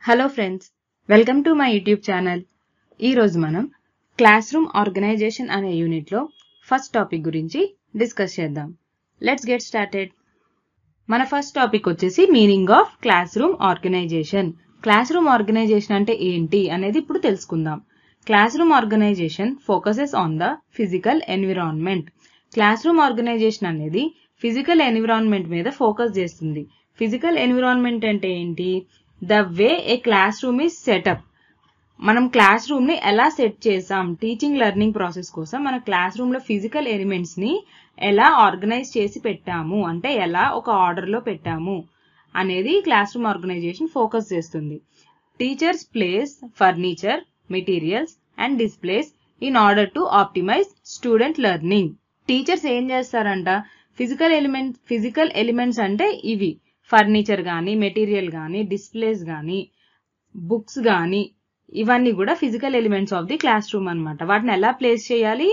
Hello friends, welcome to my YouTube channel. ఈరోజు మనం classroom organization అనే యూనిట్లో ఫస్ట్ టాపిక్ గురించి డిస్కస్ చేద్దాం. Let's get started. మన ఫస్ట్ టాపిక్ వచ్చేసి meaning of classroom organisation. Classroom organization అంటే ఏంటి అనేది ఇప్పుడు తెలుసుకుందాం. Classroom organization focuses on the physical environment. Classroom organisation అనేది ఫిజికల్ ఎన్విరాన్మెంట్ మీద ఫోకస్ చేస్తుంది. ఫిజికల్ ఎన్విరాన్మెంట్ అంటే ఏంటి? The way a classroom is set up. మనం క్లాస్ రూమ్ ని ఎలా సెట్ చేసాం, టీచింగ్ లెర్నింగ్ ప్రాసెస్ కోసం మన క్లాస్ రూమ్ లో ఫిజికల్ ఎలిమెంట్స్ ని ఎలా ఆర్గనైజ్ చేసి పెట్టాము, అంటే ఎలా ఒక ఆర్డర్ లో పెట్టాము అనేది క్లాస్ రూమ్ ఆర్గనైజేషన్ ఫోకస్ చేస్తుంది. Teachers place furniture, materials and displays in order to optimise student learning. Teachers ఏం చేస్తారంట, ఫిజికల్ ఎలిమెంట్స్ అంటే ఇవి ఫర్నిచర్ కానీ, మెటీరియల్ కానీ, డిస్ప్లేస్ కానీ, బుక్స్ కానీ, ఇవన్నీ కూడా physical elements of the class room అనమాట. వాటిని ఎలా ప్లేస్ చేయాలి?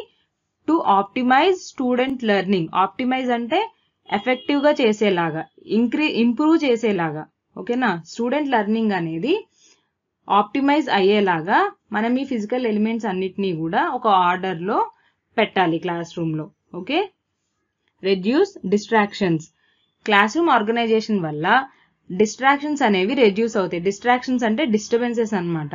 To optimise student learning. Optimise అంటే ఎఫెక్టివ్ గా చేసేలాగా, ఇంప్రూవ్ చేసేలాగా. ఓకేనా? స్టూడెంట్ లెర్నింగ్ అనేది ఆప్టిమైజ్ అయ్యేలాగా మనం ఈ ఫిజికల్ ఎలిమెంట్స్ అన్నిటినీ కూడా ఒక ఆర్డర్ లో పెట్టాలి క్లాస్ రూమ్ లో. Okay. Reduce distractions. Classroom organisation వల్ల డిస్ట్రాక్షన్స్ అనేవి రెడ్యూస్ అవుతాయి. డిస్ట్రాక్షన్స్ అంటే డిస్టర్బెన్సెస్ అన్నమాట.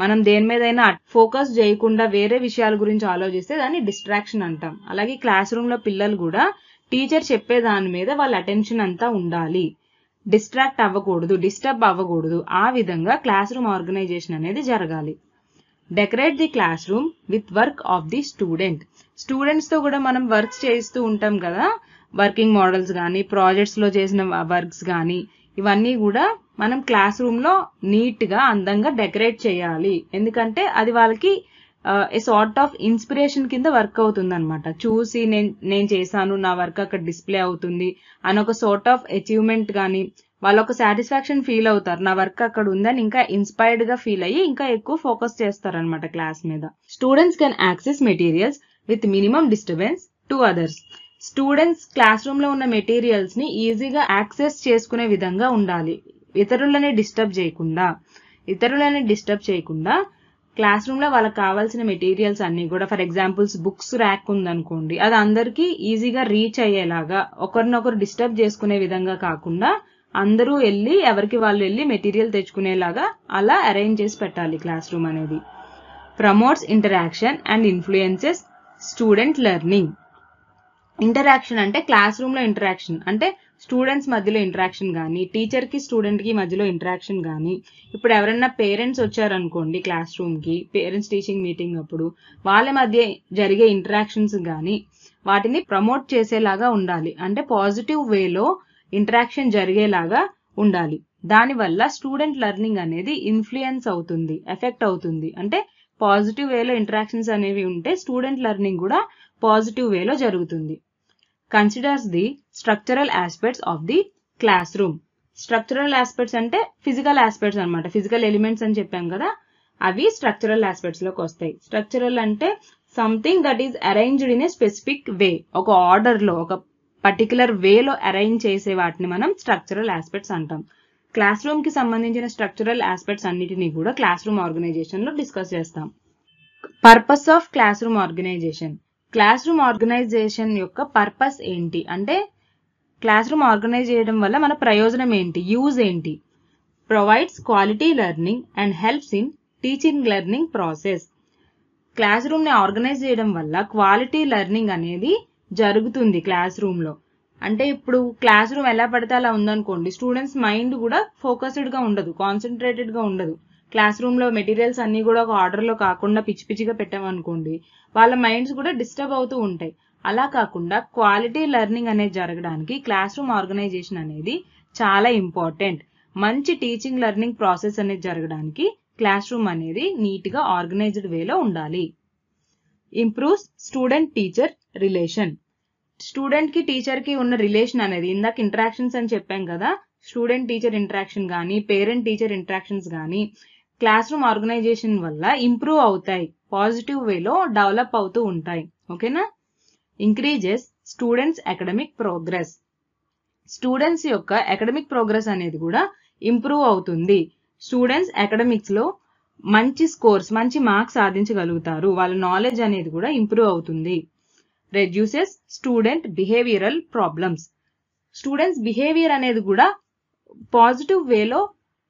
మనం దేని మీదైనా ఫోకస్ చేయకుండా వేరే విషయాల గురించి ఆలోచిస్తే దాన్ని డిస్ట్రాక్షన్ అంటాం. అలాగే క్లాస్ రూమ్ లో పిల్లలు కూడా టీచర్ చెప్పే దాని మీద వాళ్ళ అటెన్షన్ అంతా ఉండాలి. డిస్ట్రాక్ట్ అవ్వకూడదు, డిస్టర్బ్ అవ్వకూడదు. ఆ విధంగా క్లాస్ రూమ్ ఆర్గనైజేషన్ అనేది జరగాలి. Decorate the class room with work of the student. Students తో కూడా మనం వర్క్స్ చేస్తూ ఉంటాం కదా, వర్కింగ్ మోడల్స్ కానీ, ప్రాజెక్ట్స్ లో చేసిన వర్క్స్ కానీ, ఇవన్నీ కూడా మనం క్లాస్ రూమ్ లో నీట్ గా అందంగా డెకరేట్ చేయాలి. ఎందుకంటే అది వాళ్ళకి ఏ సార్ట్ ఆఫ్ ఇన్స్పిరేషన్ కింద వర్క్ అవుతుంది అనమాట. చూసి నేను చేశాను, నా వర్క్ అక్కడ డిస్ప్లే అవుతుంది అని ఒక సార్ట్ ఆఫ్ అచీవ్మెంట్ కానీ, వాళ్ళు ఒక సాటిస్ఫాక్షన్ ఫీల్ అవుతారు. నా వర్క్ అక్కడ ఉందని ఇంకా ఇన్స్పైర్డ్ గా ఫీల్ అయ్యి ఇంకా ఎక్కువ ఫోకస్ చేస్తారు అనమాట క్లాస్ మీద. Students can access materials with minimum disturbance to others. Students class room లో ఉన్న మెటీరియల్స్ ని ఈజీగా యాక్సెస్ చేసుకునే విధంగా ఉండాలి. ఇతరులని డిస్టర్బ్ చేయకుండా క్లాస్ రూమ్ లో వాళ్ళకి కావాల్సిన మెటీరియల్స్ అన్ని కూడా, ఫర్ ఎగ్జాంపుల్స్ బుక్స్ ర్యాక్ ఉందనుకోండి, అది అందరికీ ఈజీగా రీచ్ అయ్యేలాగా, ఒకరినొకరు డిస్టర్బ్ చేసుకునే విధంగా కాకుండా అందరూ ఎవరికి వాళ్ళు వెళ్ళి మెటీరియల్ తెచ్చుకునేలాగా అలా అరేంజ్ చేసి పెట్టాలి క్లాస్ రూమ్ అనేది. Promotes interaction and influences student learning. Interaction అంటే క్లాస్ రూమ్ లో ఇంటరాక్షన్ అంటే స్టూడెంట్స్ మధ్యలో ఇంటరాక్షన్ కానీ, టీచర్ కి స్టూడెంట్ కి మధ్యలో ఇంటరాక్షన్ కానీ. ఇప్పుడు ఎవరైనా పేరెంట్స్ వచ్చారనుకోండి క్లాస్ రూమ్ కి, పేరెంట్స్ టీచింగ్ మీటింగ్ అప్పుడు వాళ్ళ మధ్య జరిగే ఇంటరాక్షన్స్ కానీ వాటిని ప్రమోట్ చేసేలాగా ఉండాలి. అంటే పాజిటివ్ వేలో ఇంటరాక్షన్ జరిగేలాగా ఉండాలి. దానివల్ల స్టూడెంట్ లెర్నింగ్ అనేది ఇన్ఫ్లుయెన్స్ అవుతుంది, ఎఫెక్ట్ అవుతుంది. అంటే పాజిటివ్ వేలో ఇంటరాక్షన్స్ అనేవి ఉంటే స్టూడెంట్ లెర్నింగ్ కూడా పాజిటివ్ వేలో జరుగుతుంది. Considers the structural aspects of the class room. Structural aspects అంటే ఫిజికల్ ఆస్పెక్ట్స్ అనమాట. ఫిజికల్ ఎలిమెంట్స్ అని చెప్పాం కదా, అవి స్ట్రక్చరల్ ఆస్పెక్ట్స్ లోకి వస్తాయి. స్ట్రక్చరల్ అంటే something that is arranged in a specific way. ఒక ఆర్డర్ లో, ఒక పర్టికులర్ వేలో అరేంజ్ చేసే వాటిని మనం స్ట్రక్చరల్ ఆస్పెక్ట్స్ అంటాం. క్లాస్ రూమ్ కి సంబంధించిన స్ట్రక్చరల్ ఆస్పెక్ట్స్ అన్నిటినీ కూడా క్లాస్ రూమ్ ఆర్గనైజేషన్ లో డిస్కస్ చేస్తాం. Purpose of classroom organisation. Classroom organisation యొక్క పర్పస్ ఏంటి అంటే, క్లాస్ రూమ్ ఆర్గనైజ్ చేయడం వల్ల మన ప్రయోజనం ఏంటి, యూజ్ ఏంటి? Provides quality learning and helps in teaching learning process. Class room ని ఆర్గనైజ్ చేయడం వల్ల క్వాలిటీ లెర్నింగ్ అనేది జరుగుతుంది క్లాస్ రూమ్ లో. అంటే ఇప్పుడు క్లాస్ రూమ్ ఎలా పడితే అలా ఉందనుకోండి, స్టూడెంట్స్ మైండ్ కూడా ఫోకస్డ్ గా ఉండదు, కాన్సన్ట్రేటెడ్ గా ఉండదు. క్లాస్ రూమ్ లో మెటీరియల్స్ అన్ని కూడా ఒక ఆర్డర్ లో కాకుండా పిచ్చి పిచ్చిగా పెట్టామనుకోండి, వాళ్ళ మైండ్స్ కూడా డిస్టర్బ్ అవుతూ ఉంటాయి. అలా కాకుండా క్వాలిటీ లెర్నింగ్ అనేది జరగడానికి క్లాస్ రూమ్ ఆర్గనైజేషన్ అనేది చాలా ఇంపార్టెంట్. మంచి టీచింగ్ లెర్నింగ్ ప్రాసెస్ అనేది జరగడానికి క్లాస్ రూమ్ అనేది నీట్ గా ఆర్గనైజ్డ్ వేలో ఉండాలి. Improves student teacher relation. Student కి టీచర్ కి ఉన్న రిలేషన్ అనేది, ఇందాక ఇంటరాక్షన్స్ అని చెప్పాం కదా, స్టూడెంట్ టీచర్ ఇంటరాక్షన్ కానీ, పేరెంట్ టీచర్ ఇంటరాక్షన్స్ కానీ క్లాస్ రూమ్ ఆర్గనైజేషన్ వల్ల ఇంప్రూవ్ అవుతాయి, పాజిటివ్ వేలో డెవలప్ అవుతూ ఉంటాయి. ఓకేనా? Increases students academic progress. Students యొక్క అకాడమిక్ ప్రోగ్రెస్ అనేది కూడా ఇంప్రూవ్ అవుతుంది. స్టూడెంట్స్ అకాడమిక్స్ లో మంచి స్కోర్స్, మంచి మార్క్స్ సాధించగలుగుతారు. వాళ్ళ నాలెడ్జ్ అనేది కూడా ఇంప్రూవ్ అవుతుంది. Reduces student behavioural problems. Students behaviour అనేది కూడా పాజిటివ్ వేలో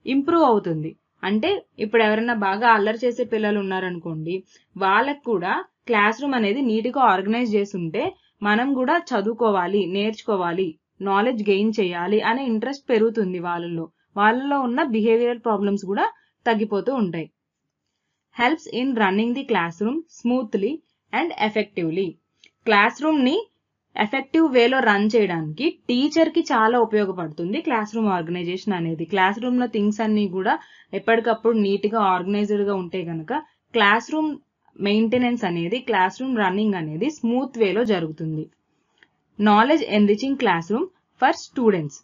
ఇంప్రూవ్ అవుతుంది. అంటే ఇప్పుడు ఎవరైనా బాగా అల్లరి చేసే పిల్లలు ఉన్నారనుకోండి, వాళ్ళకు కూడా క్లాస్ రూమ్ అనేది నీట్గా ఆర్గనైజ్ చేసి ఉంటే మనం కూడా చదువుకోవాలి, నేర్చుకోవాలి, నాలెడ్జ్ గెయిన్ చేయాలి అనే ఇంట్రెస్ట్ పెరుగుతుంది. వాళ్ళలో ఉన్న బిహేవియరల్ ప్రాబ్లమ్స్ కూడా తగ్గిపోతూ ఉంటాయి. Helps in running the classroom smoothly and effectively. Classroom ని ఎఫెక్టివ్ వేలో రన్ చేయడానికి టీచర్ కి చాలా ఉపయోగపడుతుంది క్లాస్ రూమ్ ఆర్గనైజేషన్ అనేది. క్లాస్ రూమ్ లో థింగ్స్ అన్ని కూడా ఎప్పటికప్పుడు నీట్ గా ఆర్గనైజ్డ్ గా ఉంటే గనక క్లాస్ రూమ్ మెయింటెనెన్స్ అనేది, క్లాస్ రూమ్ రన్నింగ్ అనేది స్మూత్ వేలో జరుగుతుంది. Knowledge enriching classroom for students.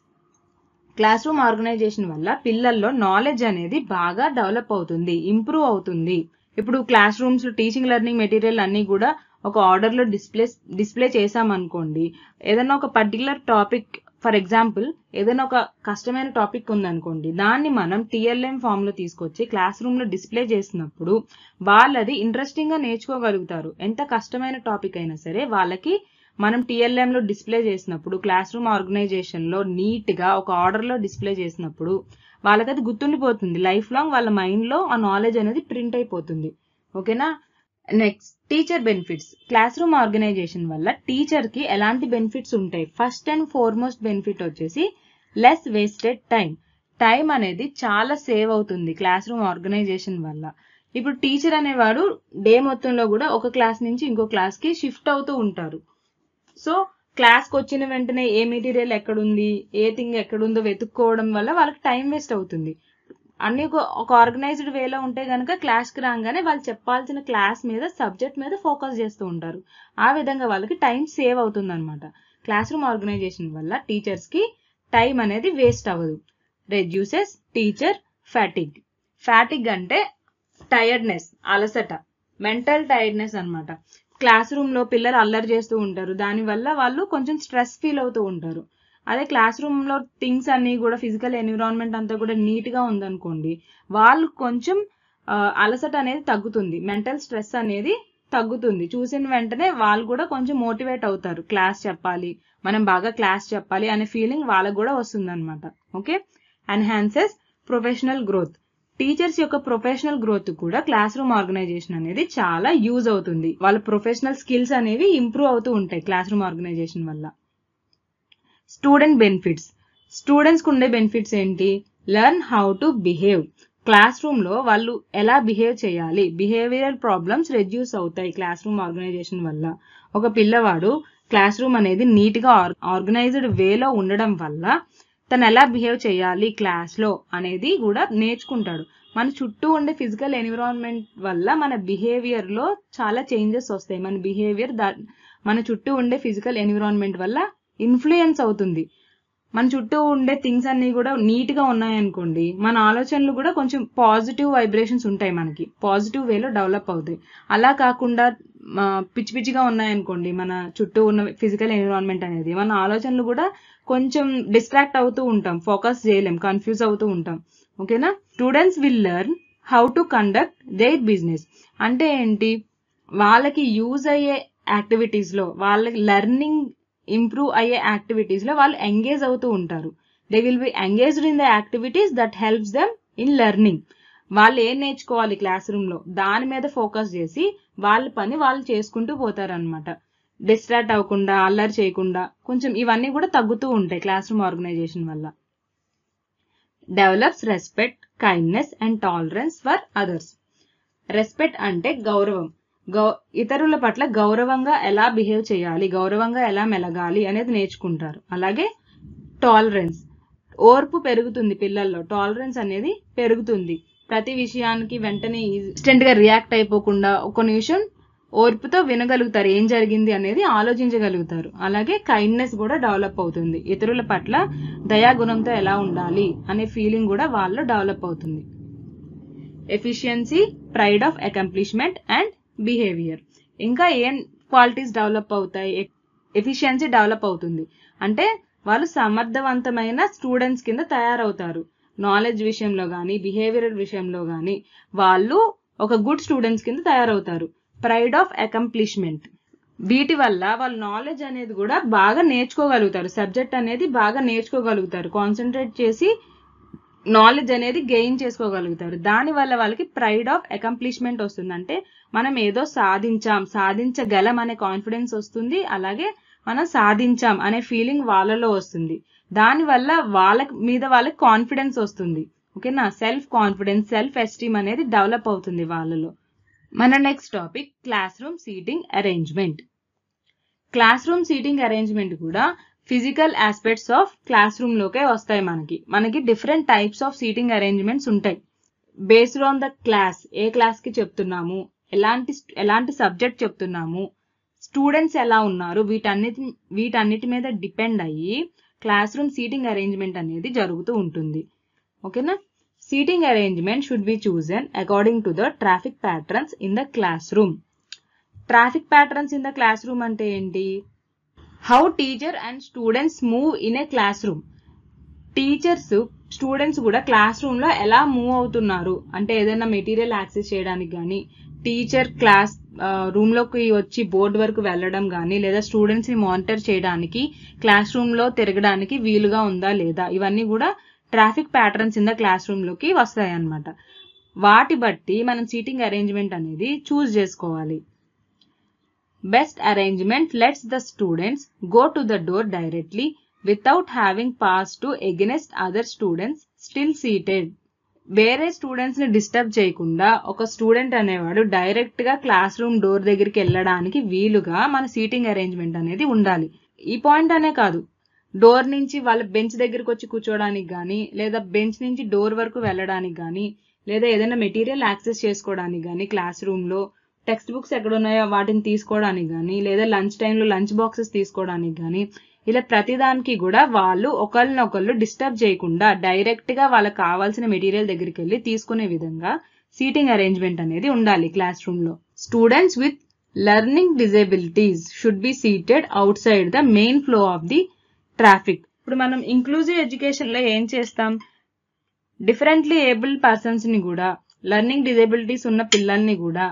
Classroom organisation వల్ల పిల్లల్లో నాలెడ్జ్ అనేది బాగా డెవలప్ అవుతుంది, ఇంప్రూవ్ అవుతుంది. ఇప్పుడు class rooms teaching learning material అన్ని కూడా ఒక ఆర్డర్ లో డిస్ప్లే చేసామనుకోండి, ఏదైనా ఒక పర్టికులర్ టాపిక్, ఫర్ ఎగ్జాంపుల్ ఏదైనా ఒక కష్టమైన టాపిక్ ఉందనుకోండి, దాన్ని మనం TLM ఫామ్ లో తీసుకొచ్చి క్లాస్ రూమ్ లో డిస్ప్లే చేసినప్పుడు వాళ్ళది ఇంట్రెస్టింగ్ గా నేర్చుకోగలుగుతారు. ఎంత కష్టమైన టాపిక్ అయినా సరే వాళ్ళకి మనం TLM లో డిస్ప్లే చేసినప్పుడు, క్లాస్ రూమ్ ఆర్గనైజేషన్ లో నీట్ గా ఒక ఆర్డర్ లో డిస్ప్లే చేసినప్పుడు వాళ్ళకి అది గుర్తుండిపోతుంది. లైఫ్ లాంగ్ వాళ్ళ మైండ్ లో ఆ నాలెడ్జ్ అనేది ప్రింట్ అయిపోతుంది. ఓకేనా? Next, teacher benefits. Classroom organisation వల్ల టీచర్ కి ఎలాంటి బెనిఫిట్స్ ఉంటాయి? ఫస్ట్ అండ్ ఫార్మోస్ట్ బెనిఫిట్ వచ్చేసి లెస్ వేస్టెడ్ టైం. టైం అనేది చాలా సేవ్ అవుతుంది క్లాస్ రూమ్ ఆర్గనైజేషన్ వల్ల. ఇప్పుడు టీచర్ అనేవాడు డే మొత్తంలో కూడా ఒక క్లాస్ నుంచి ఇంకో క్లాస్ కి షిఫ్ట్ అవుతూ ఉంటారు. సో క్లాస్ కి వచ్చిన వెంటనే ఏ మెటీరియల్ ఎక్కడుంది, ఏ థింగ్ ఎక్కడుందో వెతుక్కోవడం వల్ల వాళ్ళకి టైం వేస్ట్ అవుతుంది. అన్ని ఒక ఆర్గనైజ్డ్ వేలో ఉంటే గనక క్లాస్ కి రాగానే వాళ్ళు చెప్పాల్సిన క్లాస్ మీద, సబ్జెక్ట్ మీద ఫోకస్ చేస్తూ ఉంటారు. ఆ విధంగా వాళ్ళకి టైం సేవ్ అవుతుంది అనమాట. క్లాస్ రూమ్ ఆర్గనైజేషన్ వల్ల టీచర్స్ కి టైం అనేది వేస్ట్ అవ్వదు. Reduces teacher fatigue. ఫ్యాటిగ్ అంటే టైర్డ్నెస్, అలసట, మెంటల్ టైర్డ్నెస్ అన్నమాట. క్లాస్ రూమ్ లో పిల్లలు అల్లరి చేస్తూ ఉంటారు, దానివల్ల వాళ్ళు కొంచెం స్ట్రెస్ ఫీల్ అవుతూ ఉంటారు. అదే క్లాస్ రూమ్ లో థింగ్స్ అన్ని కూడా, ఫిజికల్ ఎన్విరాన్మెంట్ అంతా కూడా నీట్ గా ఉందనుకోండి, వాళ్ళు కొంచెం అలసట అనేది తగ్గుతుంది, మెంటల్ స్ట్రెస్ అనేది తగ్గుతుంది. చూసిన వెంటనే వాళ్ళు కూడా కొంచెం మోటివేట్ అవుతారు, క్లాస్ చెప్పాలి, మనం బాగా క్లాస్ చెప్పాలి అనే ఫీలింగ్ వాళ్ళకు కూడా వస్తుంది అనమాట. Okay. Enhances professional growth. Teachers యొక్క ప్రొఫెషనల్ గ్రోత్ కూడా క్లాస్ రూమ్ ఆర్గనైజేషన్ అనేది చాలా యూజ్ అవుతుంది. వాళ్ళ ప్రొఫెషనల్ స్కిల్స్ అనేవి ఇంప్రూవ్ అవుతూ ఉంటాయి క్లాస్ రూమ్ ఆర్గనైజేషన్ వల్ల. Student benefits. స్టూడెంట్స్ కు ఉండే బెనిఫిట్స్ ఏంటి? Learn how to behave. Class room లో వాళ్ళు ఎలా బిహేవ్ చేయాలి, బిహేవియరల్ ప్రాబ్లమ్స్ రెడ్యూస్ అవుతాయి క్లాస్ రూమ్ ఆర్గనైజేషన్ వల్ల. ఒక పిల్లవాడు క్లాస్ రూమ్ అనేది నీట్ గా ఆర్గనైజ్డ్ వేలో ఉండడం వల్ల తను ఎలా బిహేవ్ చేయాలి క్లాస్ లో అనేది కూడా నేర్చుకుంటాడు. మన చుట్టూ ఉండే ఫిజికల్ ఎన్విరాన్మెంట్ వల్ల మన బిహేవియర్ లో చాలా చేంజెస్ వస్తాయి. మన బిహేవియర్ మన చుట్టూ ఉండే ఫిజికల్ ఎన్విరాన్మెంట్ వల్ల ఇన్ఫ్లుయెన్స్ అవుతుంది. మన చుట్టూ ఉండే థింగ్స్ అన్ని కూడా నీట్ గా ఉన్నాయనుకోండి, మన ఆలోచనలు కూడా కొంచెం పాజిటివ్ వైబ్రేషన్స్ ఉంటాయి, మనకి పాజిటివ్ వేలో డెవలప్ అవుతాయి. అలా కాకుండా పిచ్చి పిచ్చిగా ఉన్నాయనుకోండి, మన చుట్టూ ఉన్న ఫిజికల్ ఎన్విరాన్మెంట్ అనేది, మన ఆలోచనలు కూడా కొంచెం డిస్ట్రాక్ట్ అవుతూ ఉంటాం, ఫోకస్ చేయలేం, కన్ఫ్యూజ్ అవుతూ ఉంటాం. ఓకేనా? Students will learn how to conduct their business. అంటే ఏంటి? వాళ్ళకి యూజ్ అయ్యే యాక్టివిటీస్ లో, వాళ్ళకి లెర్నింగ్ ఇంప్రూవ్ అయ్యే యాక్టివిటీస్ లో వాళ్ళు ఎంగేజ్ అవుతూ ఉంటారు. They will be engaged in the activities that helps them in learning. వాళ్ళు ఏం నేర్చుకోవాలి క్లాస్ రూమ్ లో, దాని మీద ఫోకస్ చేసి వాళ్ళ పని వాళ్ళు చేసుకుంటూ పోతారనమాట. డిస్ట్రాక్ట్ అవ్వకుండా, అల్లరి చేయకుండా, కొంచెం ఇవన్నీ కూడా తగ్గుతూ ఉంటాయి క్లాస్ రూమ్ ఆర్గనైజేషన్ వల్ల. Develops respect, kindness and tolerance for others. Respect అంటే గౌరవం. ఇతరుల పట్ల గౌరవంగా ఎలా బిహేవ్ చేయాలి, గౌరవంగా ఎలా మెలగాలి అనేది నేర్చుకుంటారు. అలాగే టాలరెన్స్, ఓర్పు పెరుగుతుంది పిల్లల్లో, టాలరెన్స్ అనేది పెరుగుతుంది. ప్రతి విషయానికి వెంటనే ఇన్స్టెంట్ గా రియాక్ట్ అయిపోకుండా ఒక నిమిషం ఓర్పుతో వినగలుగుతారు, ఏం జరిగింది అనేది ఆలోచించగలుగుతారు. అలాగే కైండ్నెస్ కూడా డెవలప్ అవుతుంది, ఇతరుల పట్ల దయాగుణంతో ఎలా ఉండాలి అనే ఫీలింగ్ కూడా వాళ్ళలో డెవలప్ అవుతుంది. Efficiency, pride of accomplishment and behaviour. ఇంకా ఏం క్వాలిటీస్ డెవలప్ అవుతాయి? ఎఫిషియన్సీ డెవలప్ అవుతుంది, అంటే వాళ్ళు సమర్థవంతమైన స్టూడెంట్స్ కింద తయారవుతారు. నాలెడ్జ్ విషయంలో కానీ బిహేవియరల్ విషయంలో కానీ వాళ్ళు ఒక గుడ్ స్టూడెంట్స్ కింద తయారవుతారు. ప్రైడ్ ఆఫ్ అకంప్లిష్మెంట్, వీటి వల్ల వాళ్ళు నాలెడ్జ్ అనేది కూడా బాగా నేర్చుకోగలుగుతారు, సబ్జెక్ట్ అనేది బాగా నేర్చుకోగలుగుతారు, కాన్సన్ట్రేట్ చేసి నాలెడ్జ్ అనేది గెయిన్ చేసుకోగలుగుతారు. దానివల్ల వాళ్ళకి ప్రైడ్ ఆఫ్ అకంప్లిష్మెంట్ వస్తుంది. అంటే మనం ఏదో సాధించగలం అనే కాన్ఫిడెన్స్ వస్తుంది, అలాగే మనం సాధించాం అనే ఫీలింగ్ వాళ్ళలో వస్తుంది. దానివల్ల వాళ్ళకి కాన్ఫిడెన్స్ వస్తుంది. ఓకేనా, సెల్ఫ్ కాన్ఫిడెన్స్, సెల్ఫ్ ఎస్టీమ్ అనేది డెవలప్ అవుతుంది వాళ్ళలో. మన next topic classroom seating arrangement. Classroom seating arrangement కూడా physical aspects of classroom లోకే వస్తాయి. మనకి different types of seating arrangements ఉంటాయి. బేస్డ్ ఆన్ ద క్లాస్, ఏ క్లాస్ కి చెప్తున్నాము, ఎలాంటి సబ్జెక్ట్ చెప్తున్నాము, స్టూడెంట్స్ ఎలా ఉన్నారు, వీటన్నిటి మీద డిపెండ్ అయ్యి క్లాస్ రూమ్ సీటింగ్ అరేంజ్మెంట్ అనేది జరుగుతూ ఉంటుంది. ఓకేనా, seating arrangement should be chosen according to the traffic patterns in the class room. Traffic patterns in the class room అంటే ఏంటి? How teacher and students move in a class room. Teachers students కూడా class room లో ఎలా move అవుతున్నారు అంటే ఏదైనా material access చేయడానికి కానీ, టీచర్ క్లాస్ రూమ్ లోకి వచ్చి బోర్డు వరకు వెళ్ళడం కానీ, లేదా స్టూడెంట్స్ ని మానిటర్ చేయడానికి క్లాస్ రూమ్ లో తిరగడానికి వీలుగా ఉందా లేదా, ఇవన్నీ కూడా traffic patterns in the class room లోకి వస్తాయి అన్నమాట. వాటి బట్టి మనం సీటింగ్ అరేంజ్మెంట్ అనేది చూస్ చేసుకోవాలి. Best arrangement lets the students go to the door directly without having passed to against other students still seated. వేరే స్టూడెంట్స్ ని డిస్టర్బ్ చేయకుండా ఒక స్టూడెంట్ అనేవాడు డైరెక్ట్ గా క్లాస్ రూమ్ డోర్ దగ్గరికి వెళ్ళడానికి వీలుగా మన సీటింగ్ అరేంజ్మెంట్ అనేది ఉండాలి. ఈ పాయింట్ అనే కాదు, డోర్ నుంచి వాళ్ళ బెంచ్ దగ్గరికి వచ్చి కూర్చోడానికి కానీ, లేదా బెంచ్ నుంచి డోర్ వరకు వెళ్ళడానికి కానీ, లేదా ఏదైనా మెటీరియల్ యాక్సెస్ చేసుకోవడానికి కానీ, క్లాస్ రూమ్ లో టెక్స్ట్ బుక్స్ ఎక్కడ ఉన్నాయో వాటిని తీసుకోవడానికి కానీ, లేదా లంచ్ టైంలో లంచ్ బాక్సెస్ తీసుకోవడానికి కానీ, ఇలా ప్రతిదానికి కూడా వాళ్ళు ఒకళ్ళనొకళ్ళు డిస్టర్బ్ చేయకుండా డైరెక్ట్ గా వాళ్ళకి కావాల్సిన మెటీరియల్ దగ్గరికి వెళ్ళి తీసుకునే విధంగా సీటింగ్ అరేంజ్మెంట్ అనేది ఉండాలి క్లాస్ రూమ్ లో. Students with learning disabilities should be seated out side the main flow of the traffic. ఇప్పుడు మనం ఇంక్లూజివ్ ఎడ్యుకేషన్ లో ఏం చేస్తాం, డిఫరెంట్లీ ఏబుల్ పర్సన్స్ ని కూడా, లెర్నింగ్ డిజేబిలిటీస్ ఉన్న పిల్లల్ని కూడా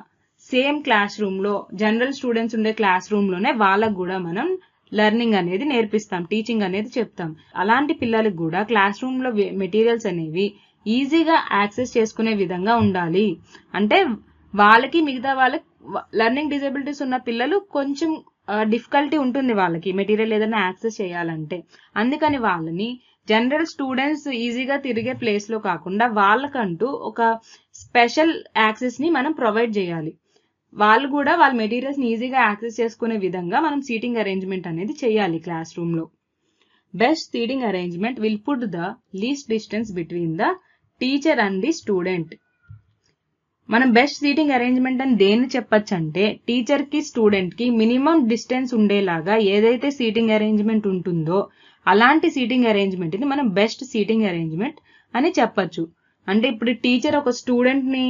సేమ్ క్లాస్ రూమ్ లో, జనరల్ స్టూడెంట్స్ ఉండే క్లాస్ రూమ్ లోనే వాళ్ళకు కూడా మనం లెర్నింగ్ అనేది నేర్పిస్తాం, టీచింగ్ అనేది చెప్తాం. అలాంటి పిల్లలకు కూడా క్లాస్ రూమ్ లో మెటీరియల్స్ అనేవి ఈజీగా యాక్సెస్ చేసుకునే విధంగా ఉండాలి. అంటే వాళ్ళకి మిగతా వాళ్ళకి లెర్నింగ్ డిజేబిలిటీస్ ఉన్న పిల్లలు కొంచెం డిఫికల్టీ ఉంటుంది వాళ్ళకి మెటీరియల్ ఏదైనా యాక్సెస్ చేయాలంటే. అందుకని వాళ్ళని జనరల్ స్టూడెంట్స్ ఈజీగా తిరిగే ప్లేస్ లో కాకుండా వాళ్ళకంటూ ఒక స్పెషల్ యాక్సెస్ ని మనం ప్రొవైడ్ చేయాలి. వాళ్ళు కూడా వాళ్ళ మెటీరియల్స్ ని ఈజీగా యాక్సెస్ చేసుకునే విధంగా మనం సీటింగ్ అరేంజ్మెంట్ అనేది చేయాలి క్లాస్ రూమ్ లో. Best seating arrangement will put the least distance between the teacher and the student. మనం బెస్ట్ సీటింగ్ అరేంజ్మెంట్ అని దేన్ని చెప్పొచ్చు అంటే, టీచర్ కి స్టూడెంట్ కి మినిమం డిస్టెన్స్ ఉండేలాగా ఏదైతే సీటింగ్ అరేంజ్మెంట్ ఉంటుందో అలాంటి సీటింగ్ అరేంజ్మెంట్ ని మనం బెస్ట్ సీటింగ్ అరేంజ్మెంట్ అని చెప్పొచ్చు. అంటే ఇప్పుడు టీచర్ ఒక స్టూడెంట్ ని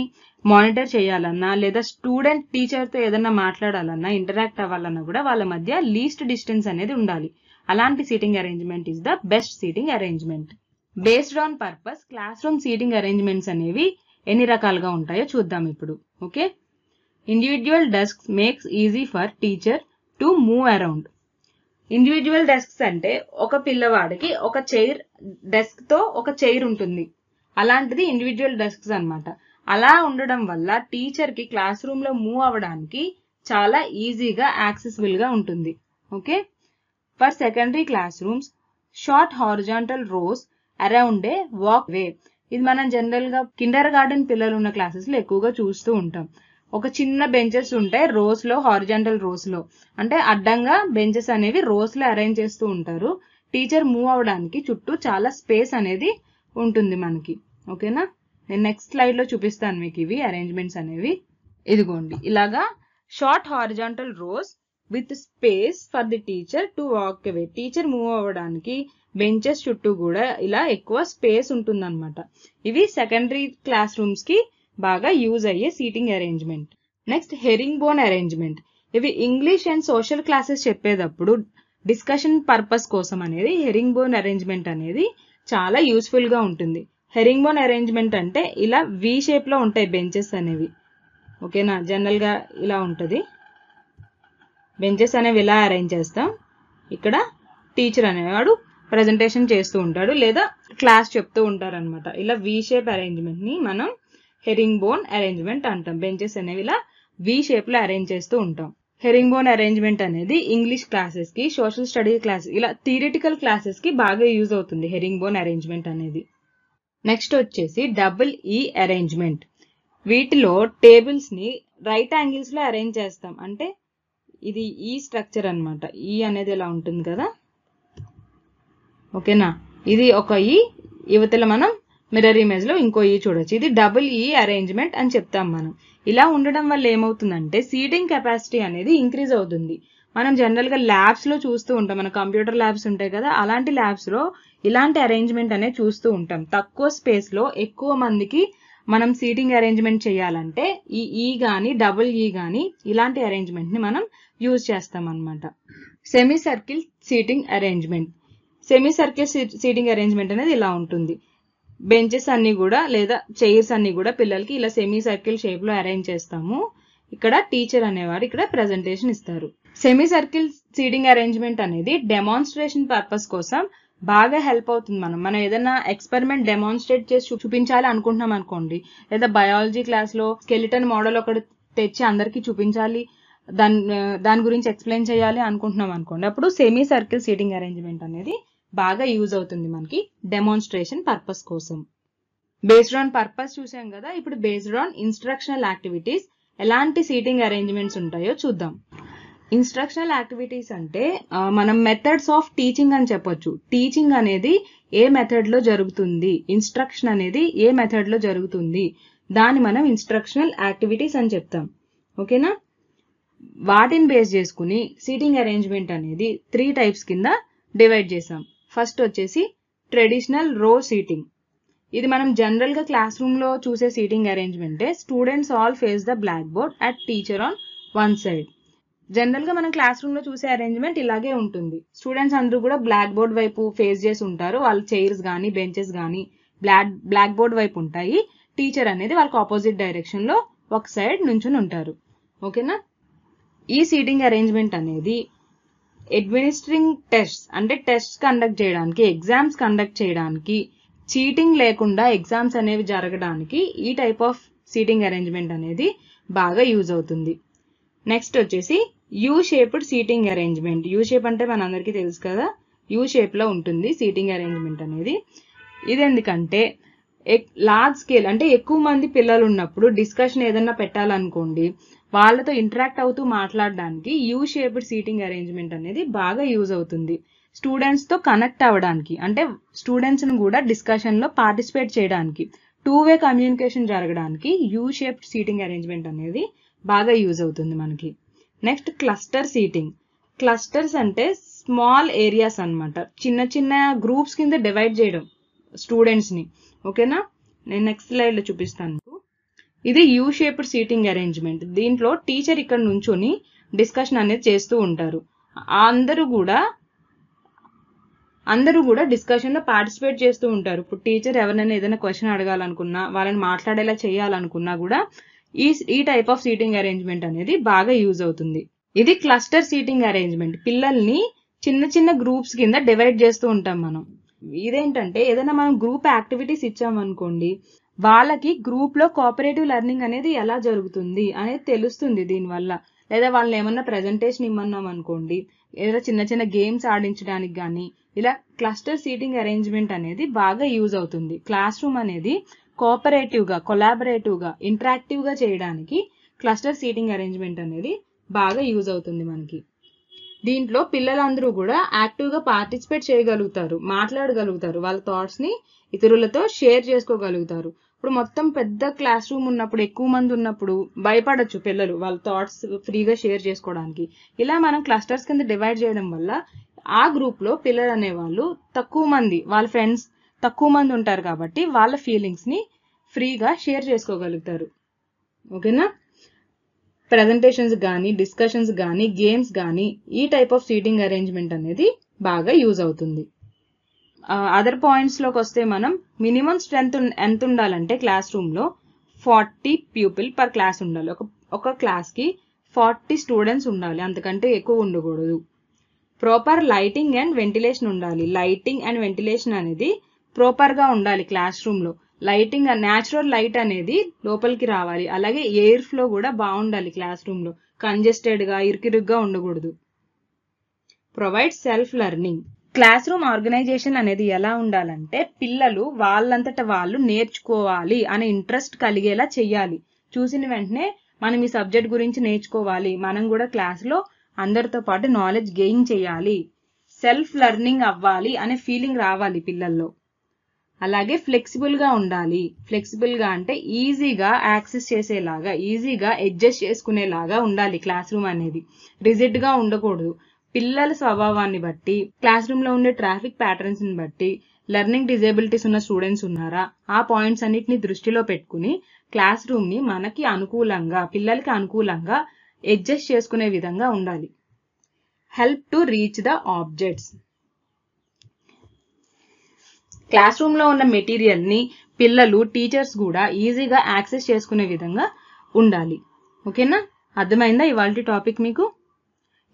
మానిటర్ చేయాలన్నా, లేదా స్టూడెంట్ టీచర్ తో ఏదన్నా మాట్లాడాలన్నా, ఇంటరాక్ట్ అవ్వాలన్నా కూడా వాళ్ళ మధ్య లీస్ట్ డిస్టెన్స్ అనేది ఉండాలి. అలాంటి seating arrangement is the best seating arrangement. Based on purpose class room seating arrangements అనేవి ఎన్ని రకాలుగా ఉంటాయో చూద్దాం ఇప్పుడు. Okay, individual desk makes easy for teacher to move around. Individual desks అంటే ఒక పిల్లవాడికి ఒక చైర్, డెస్క్ తో ఒక చైర్ ఉంటుంది, అలాంటిది ఇండివిజువల్ డెస్క్స్ అన్నమాట. అలా ఉండడం వల్ల టీచర్ కి క్లాస్ రూమ్ లో మూవ్ అవ్వడానికి చాలా ఈజీగా యాక్సెసిబుల్ గా ఉంటుంది. Okay, for secondary classrooms short horizontal rows around a walkway. ఇది మనం జనరల్ గా కిండర్ గార్డెన్ పిల్లలు ఉన్న క్లాసెస్ లో ఎక్కువగా చూస్తూ ఉంటాం. ఒక చిన్న బెంచెస్ ఉంటాయి రోస్ లో, హారిజాంటల్ రోస్ లో, అంటే అడ్డంగా బెంచెస్ అనేవి రోస్ లో అరేంజ్ చేస్తూ ఉంటారు. టీచర్ మూవ్ అవడానికి చుట్టూ చాలా స్పేస్ అనేది ఉంటుంది మనకి. ఓకేనా, నేను నెక్స్ట్ స్లైడ్ లో చూపిస్తాను మీకు ఇవి అరేంజ్మెంట్స్ అనేవి. ఇదిగోండి, ఇలాగా short horizontal rows with space for the teacher to walk away. Teacher move అవ్వడానికి బెంచెస్ చుట్టూ కూడా ఇలా ఎక్కువ స్పేస్ ఉంటుందన్నమాట. ఇవి సెకండరీ క్లాస్ రూమ్స్ కి బాగా యూజ్ అయ్యే seating arrangement. Next herring bone arrangement. ఇవి ఇంగ్లీష్ అండ్ సోషల్ క్లాసెస్ చెప్పేటప్పుడు డిస్కషన్ పర్పస్ కోసం అనేది హెరింగ్ బోన్ అరేంజ్మెంట్ అనేది చాలా యూస్ఫుల్ గా ఉంటుంది. హెరింగ్ బోన్ అరేంజ్మెంట్ అంటే ఇలా వి షేప్లో ఉంటాయి బెంచెస్ అనేవి. ఓకేనా, జనరల్గా ఇలా ఉంటుంది. బెంచెస్ అనేవి ఇలా అరేంజ్ చేస్తాం. ఇక్కడ టీచర్ అనేవాడు ప్రజెంటేషన్ చేస్తూ ఉంటాడు లేదా క్లాస్ చెప్తూ ఉంటారనమాట. ఇలా వి షేప్ అరేంజ్మెంట్ని మనం హెరింగ్ బోన్ అరేంజ్మెంట్ అంటాం. బెంచెస్ అనేవి ఇలా వి షేప్లో అరేంజ్ చేస్తూ ఉంటాం. హెరింగ్ బోన్ అరేంజ్మెంట్ అనేది ఇంగ్లీష్ క్లాసెస్కి, సోషల్ స్టడీ క్లాస్, ఇలా థియరిటికల్ క్లాసెస్కి బాగా యూజ్ అవుతుంది హెరింగ్ బోన్ అరేంజ్మెంట్ అనేది. నెక్స్ట్ వచ్చేసి డబుల్ ఈ అరేంజ్మెంట్. వీటిలో టేబుల్స్ని రైట్ యాంగిల్స్లో అరేంజ్ చేస్తాం. అంటే ఇది ఈ స్ట్రక్చర్ అనమాట. ఈ అనేది ఇలా ఉంటుంది కదా, ఓకేనా. ఇది ఒక ఈ, యువతల మనం మిర్రర్ ఇమేజ్ లో ఇంకో ఈ చూడొచ్చు. ఇది డబుల్ ఈ అరేంజ్మెంట్ అని చెప్తాం మనం. ఇలా ఉండడం వల్ల ఏమవుతుందంటే సీటింగ్ కెపాసిటీ అనేది ఇంక్రీజ్ అవుతుంది. మనం జనరల్ గా ల్యాబ్స్ లో చూస్తూ ఉంటాం, మన కంప్యూటర్ ల్యాబ్స్ ఉంటాయి కదా, అలాంటి ల్యాబ్స్ లో ఇలాంటి అరేంజ్మెంట్ అనేది చూస్తూ ఉంటాం. తక్కువ స్పేస్ లో ఎక్కువ మందికి మనం సీటింగ్ అరేంజ్మెంట్ చేయాలంటే ఈ గానీ డబుల్ ఈ గానీ ఇలాంటి అరేంజ్మెంట్ ని మనం యూజ్ చేస్తాం అనమాట. Semi circle seating arrangement. Semi circle seating arrangement అనేది ఇలా ఉంటుంది. బెంచెస్ అన్ని కూడా లేదా చైర్స్ అన్ని కూడా పిల్లలకి ఇలా సెమీ సర్కిల్ షేప్ లో అరేంజ్ చేస్తాము. ఇక్కడ టీచర్ అనేవారు ఇక్కడ ప్రెజెంటేషన్ ఇస్తారు. సెమీ సర్కిల్ సీటింగ్ అరేంజ్మెంట్ అనేది డెమాన్స్ట్రేషన్ పర్పస్ కోసం బాగా హెల్ప్ అవుతుంది. మనం ఏదైనా ఎక్స్పెరిమెంట్ డెమాన్స్ట్రేట్ చేసి చూపించాలి అనుకుంటున్నాం అనుకోండి, లేదా బయాలజీ క్లాస్ లో స్కెలిటన్ మోడల్ ఒకటి తెచ్చి అందరికి చూపించాలి, దాని గురించి ఎక్స్ప్లెయిన్ చేయాలి అనుకుంటున్నాం అనుకోండి, అప్పుడు సెమీ సర్కిల్ సీటింగ్ అరేంజ్మెంట్ అనేది బాగా యూజ్ అవుతుంది మనకి డెమాన్స్ట్రేషన్ పర్పస్ కోసం. బేస్డ్ ఆన్ పర్పస్ చూసాం కదా, ఇప్పుడు బేస్డ్ ఆన్ ఇన్స్ట్రక్షనల్ యాక్టివిటీస్ ఎలాంటి సీటింగ్ అరేంజ్మెంట్స్ ఉంటాయో చూద్దాం. ఇన్స్ట్రక్షనల్ యాక్టివిటీస్ అంటే మనం మెథడ్స్ ఆఫ్ టీచింగ్ అని చెప్పొచ్చు. టీచింగ్ అనేది ఏ మెథడ్ లో జరుగుతుంది, ఇన్స్ట్రక్షన్ అనేది ఏ మెథడ్ లో జరుగుతుంది, దాన్ని మనం ఇన్స్ట్రక్షనల్ యాక్టివిటీస్ అని చెప్తాం. ఓకేనా, వాటిని బేస్ చేసుకుని సీటింగ్ అరేంజ్మెంట్ అనేది 3 టైప్స్ కింద డివైడ్ చేసాం. ఫస్ట్ వచ్చేసి ట్రెడిషనల్ రో సీటింగ్. ఇది మనం జనరల్ గా క్లాస్ రూమ్ లో చూసే సీటింగ్ అరేంజ్మెంటే. Students all face the black board at teacher on one side. General గా మనం క్లాస్ రూమ్ లో చూసే అరేంజ్మెంట్ ఇలాగే ఉంటుంది. స్టూడెంట్స్ అందరూ కూడా బ్లాక్ బోర్డ్ వైపు ఫేస్ చేసి ఉంటారు. వాళ్ళ చైర్స్ గానీ బెంచెస్ గానీ బ్లాక్ బోర్డ్ వైపు ఉంటాయి. టీచర్ అనేది వాళ్ళకి ఆపోజిట్ డైరెక్షన్ లో ఒక సైడ్ నుంచుని ఉంటారు. ఓకేనా, ఈ సీటింగ్ అరేంజ్మెంట్ అనేది అడ్మినిస్ట్రింగ్ టెస్ట్స్ అంటే టెస్ట్స్ కండక్ట్ చేయడానికి, ఎగ్జామ్స్ కండక్ట్ చేయడానికి, చీటింగ్ లేకుండా ఎగ్జామ్స్ అనేవి జరగడానికి ఈ టైప్ ఆఫ్ సీటింగ్ అరేంజ్మెంట్ అనేది బాగా యూజ్ అవుతుంది. నెక్స్ట్ వచ్చేసి you shaped seating arrangement. U shape అంటే మనందరికీ తెలుసు కదా, యూ షేప్ లో ఉంటుంది సీటింగ్ అరేంజ్మెంట్ అనేది. ఇది ఎందుకంటే లార్జ్ స్కేల్ అంటే ఎక్కువ మంది పిల్లలు ఉన్నప్పుడు డిస్కషన్ ఏదన్నా పెట్టాలనుకోండి, వాళ్ళతో ఇంటరాక్ట్ అవుతూ మాట్లాడడానికి యూ షేప్డ్ సీటింగ్ అరేంజ్మెంట్ అనేది బాగా యూజ్ అవుతుంది. స్టూడెంట్స్ తో కనెక్ట్ అవ్వడానికి, అంటే స్టూడెంట్స్ ను కూడా డిస్కషన్ లో పార్టిసిపేట్ చేయడానికి, 2-వే కమ్యూనికేషన్ జరగడానికి యూ షేప్డ్ సీటింగ్ అరేంజ్మెంట్ అనేది బాగా యూజ్ అవుతుంది మనకి. Next cluster seating. క్లస్టర్స్ అంటే స్మాల్ ఏరియాస్ అన్నమాట, చిన్న చిన్న గ్రూప్స్ కింద డివైడ్ చేయడం స్టూడెంట్స్ ని. ఓకేనా, నేను నెక్స్ట్ స్లైడ్ లో చూపిస్తాను. ఇది యూ షేప్డ్ సీటింగ్ అరేంజ్మెంట్. దీంట్లో టీచర్ ఇక్కడ నుంచొని డిస్కషన్ అనేది చేస్తూ ఉంటారు. అందరూ కూడా డిస్కషన్ లో పార్టిసిపేట్ చేస్తూ ఉంటారు. ఇప్పుడు టీచర్ ఎవరైనా ఏదైనా క్వశ్చన్ అడగాలనుకున్నా, వాళ్ళని మాట్లాడేలా చేయాలనుకున్నా కూడా ఈ టైప్ ఆఫ్ సీటింగ్ అరేంజ్మెంట్ అనేది బాగా యూజ్ అవుతుంది. ఇది క్లస్టర్ సీటింగ్ అరేంజ్మెంట్. పిల్లల్ని చిన్న చిన్న గ్రూప్స్ కింద డివైడ్ చేస్తూ ఉంటాం మనం. ఇదేంటంటే ఏదైనా మనం గ్రూప్ యాక్టివిటీస్ ఇచ్చామనుకోండి, వాళ్ళకి గ్రూప్ లో కోఆపరేటివ్ లెర్నింగ్ అనేది ఎలా జరుగుతుంది అనేది తెలుస్తుంది దీనివల్ల. లేదా వాళ్ళని ఏమన్నా ప్రెజెంటేషన్ ఇమ్మన్నాం అనుకోండి, ఏదైనా చిన్న చిన్న గేమ్స్ ఆడించడానికి కానీ, ఇలా క్లస్టర్ సీటింగ్ అరేంజ్మెంట్ అనేది బాగా యూజ్ అవుతుంది. క్లాస్ రూమ్ అనేది కోఆపరేటివ్ గా, కొలాబరేటివ్ గా, ఇంటరాక్టివ్ గా చేయడానికి క్లస్టర్ సీటింగ్ అరేంజ్మెంట్ అనేది బాగా యూజ్ అవుతుంది మనకి. దీంట్లో పిల్లలందరూ కూడా యాక్టివ్ గా పార్టిసిపేట్ చేయగలుగుతారు, మాట్లాడగలుగుతారు, వాళ్ళ థాట్స్ ని ఇతరులతో షేర్ చేసుకోగలుగుతారు. ఇప్పుడు మొత్తం పెద్ద క్లాస్ రూమ్ ఉన్నప్పుడు, ఎక్కువ మంది ఉన్నప్పుడు భయపడొచ్చు పిల్లలు వాళ్ళ థాట్స్ ఫ్రీగా షేర్ చేసుకోవడానికి. ఇలా మనం క్లస్టర్స్ కింద డివైడ్ చేయడం వల్ల ఆ గ్రూప్ లో పిల్లలు అనేవాళ్ళు తక్కువ మంది, వాళ్ళ ఫ్రెండ్స్ తక్కువ మంది ఉంటారు కాబట్టి వాళ్ళ ఫీలింగ్స్ ని ఫ్రీగా షేర్ చేసుకోగలుగుతారు. ఓకేనా, ప్రెజెంటేషన్స్ కానీ, డిస్కషన్స్ కానీ, గేమ్స్ కానీ ఈ టైప్ ఆఫ్ సీటింగ్ అరేంజ్మెంట్ అనేది బాగా యూజ్ అవుతుంది. అదర్ పాయింట్స్లోకి వస్తే మనం మినిమం స్ట్రెంత్ ఎంత ఉండాలంటే క్లాస్ రూమ్లో 40 పీపుల్ పర్ క్లాస్ ఉండాలి. ఒక క్లాస్కి 40 స్టూడెంట్స్ ఉండాలి, అంతకంటే ఎక్కువ ఉండకూడదు. ప్రాపర్ లైటింగ్ అండ్ వెంటిలేషన్ ఉండాలి. లైటింగ్ అండ్ వెంటిలేషన్ అనేది ప్రాపర్గా ఉండాలి క్లాస్ రూమ్లో. లైటింగ్ న్యాచురల్ లైట్ అనేది లోపలికి రావాలి. అలాగే ఎయిర్ ఫ్లో కూడా బాగుండాలి క్లాస్ రూమ్లో, కంజెస్టెడ్గా ఇరుకిరుగ్గా ఉండకూడదు. Provide self learning. Classroom organisation అనేది ఎలా ఉండాలంటే పిల్లలు వాళ్ళంతట వాళ్ళు నేర్చుకోవాలి అనే ఇంట్రెస్ట్ కలిగేలా చెయ్యాలి. చూసిన వెంటనే మనం ఈ సబ్జెక్ట్ గురించి నేర్చుకోవాలి, మనం కూడా క్లాస్లో అందరితో పాటు నాలెడ్జ్ గెయిన్ చేయాలి, సెల్ఫ్ లెర్నింగ్ అవ్వాలి అనే ఫీలింగ్ రావాలి పిల్లల్లో. అలాగే ఫ్లెక్సిబుల్గా ఉండాలి. ఫ్లెక్సిబుల్గా అంటే ఈజీగా యాక్సెస్ చేసేలాగా, ఈజీగా అడ్జస్ట్ చేసుకునేలాగా ఉండాలి క్లాస్ రూమ్ అనేది. రిజిడ్గా ఉండకూడదు. పిల్లల స్వభావాన్ని బట్టి, క్లాస్ రూమ్లో ఉండే ట్రాఫిక్ ప్యాటర్న్స్ని బట్టి, లెర్నింగ్ డిజేబిలిటీస్ ఉన్న స్టూడెంట్స్ ఉన్నారా, ఆ పాయింట్స్ అన్నిటిని దృష్టిలో పెట్టుకుని క్లాస్ రూమ్ని మనకి అనుకూలంగా, పిల్లలకి అనుకూలంగా అడ్జస్ట్ చేసుకునే విధంగా ఉండాలి. Help to reach the objects. Class రూమ్లో ఉన్న మెటీరియల్ని పిల్లలు, టీచర్స్ కూడా ఈజీగా యాక్సెస్ చేసుకునే విధంగా ఉండాలి. ఓకేనా? అర్థమైందా ఇవాల్టి టాపిక్ మీకు?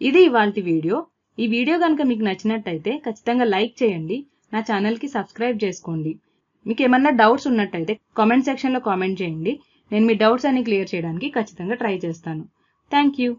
ఇది ఇవాల్టి వీడియో. ఈ వీడియో కనుక మీకు నచ్చినట్టయితే ఖచ్చితంగా లైక్ చేయండి, నా ఛానల్కి సబ్స్క్రైబ్ చేసుకోండి. మీకు ఏమన్నా డౌట్స్ ఉన్నట్టయితే కామెంట్ సెక్షన్లో కామెంట్ చేయండి. నేను మీ డౌట్స్ అన్ని క్లియర్ చేయడానికి ఖచ్చితంగా ట్రై చేస్తాను. Thank you.